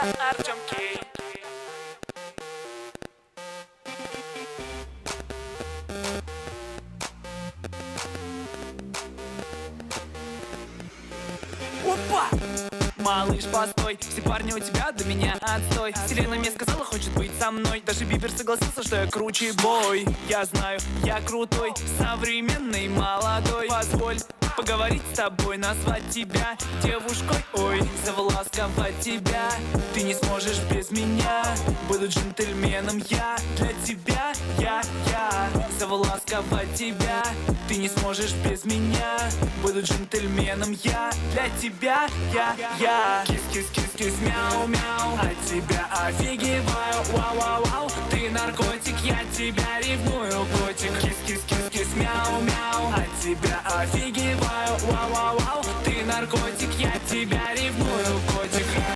Артем Кей. Опа! Малыш, постой, все парни у тебя до меня отстой. Селена мне сказала, хочет быть со мной. Даже Бибер согласился, что я круче бой. Я знаю, я крутой, современный, молодой. Позволь поговорить с тобой, назвать тебя девушкой. Ой, завласковать тебя. Ты не сможешь без меня. Буду джентльменом я для тебя. Я завласковать тебя. Ты не сможешь без меня. Буду джентльменом я для тебя. Я кис-кис-кис-кис, мяу-мяу. От тебя офигеваю, вау-вау-вау. Ты наркотик, я тебя ревную, котик. Кис-кис-кис-кис, мяу-мяу. От тебя офигеваю, вау-вау-вау. Ты наркотик, я тебя